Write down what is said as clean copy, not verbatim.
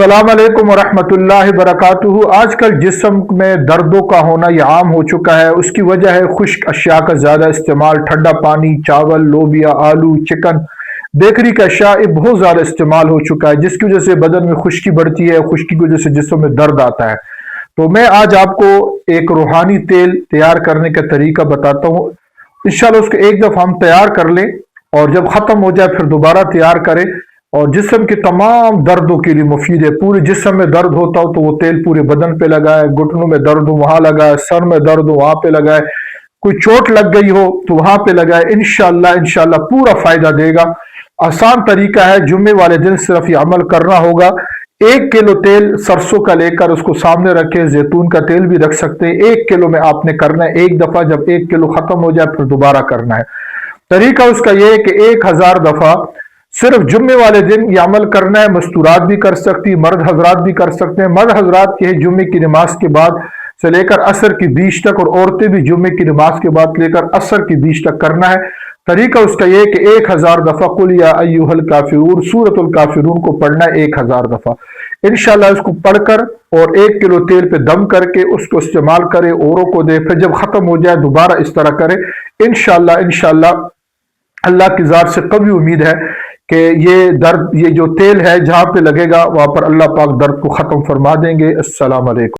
अस्सलाम वालेकुम वरहमतुल्लाहि वबरकातुहू। आज कल जिस्म में दर्दों का होना ये आम हो चुका है। उसकी वजह है खुश्क अशिया का ज़्यादा इस्तेमाल, ठंडा पानी, चावल, लोबिया, आलू, चिकन, बेकरी का अशिया ये बहुत ज़्यादा इस्तेमाल हो चुका है, जिसकी वजह से बदन में खुश्की बढ़ती है। खुश्की की वजह से जिस्म में दर्द आता है। तो मैं आज आपको एक रूहानी तेल तैयार करने का तरीका बताता हूँ। इंशाल्लाह उसको एक दफ़ा हम तैयार कर लें और जब ख़त्म हो जाए फिर दोबारा तैयार करें। और जिस्म के तमाम दर्दों के लिए मुफीद है। पूरे जिस्म में दर्द होता हो तो वो तेल पूरे बदन पे लगाए, घुटनों में दर्द हो वहां लगाए, सर में दर्द हो वहां पे लगाए, कोई चोट लग गई हो तो वहां पे लगाए। इंशाल्लाह इंशाल्लाह पूरा फायदा देगा। आसान तरीका है, जुम्मे वाले दिन सिर्फ ये अमल करना होगा। 1 किलो तेल सरसों का लेकर उसको सामने रखें, जैतून का तेल भी रख सकते हैं। 1 किलो में आपने करना है एक दफा, जब 1 किलो खत्म हो जाए फिर दोबारा करना है। तरीका उसका यह है कि 1000 दफा सिर्फ जुम्मे वाले दिन ये अमल करना है। मस्तूरात भी कर सकती, मर्द हजरात भी कर सकते हैं। मर्द हजरात के जुम्मे की नमाज के बाद से लेकर असर की बीच तक, और औरतें भी जुम्मे की नमाज के बाद लेकर असर की बीच तक करना है। तरीका उसका यह कि 1000 दफा कुल या अय्युहल काफिरून, सूरतुल काफिरून को पढ़ना है 1000 दफा। इंशाल्लाह इसको पढ़कर और 1 किलो तेल पे दम करके उसको इस्तेमाल करें, औरों को दे। फिर जब खत्म हो जाए दोबारा इस तरह करें। इंशाल्लाह इंशाल्लाह अल्लाह की ज़ात से कभी उम्मीद है कि ये जो तेल है जहां पे लगेगा वहां पर अल्लाह पाक दर्द को खत्म फरमा देंगे। अस्सलाम वालेकुम।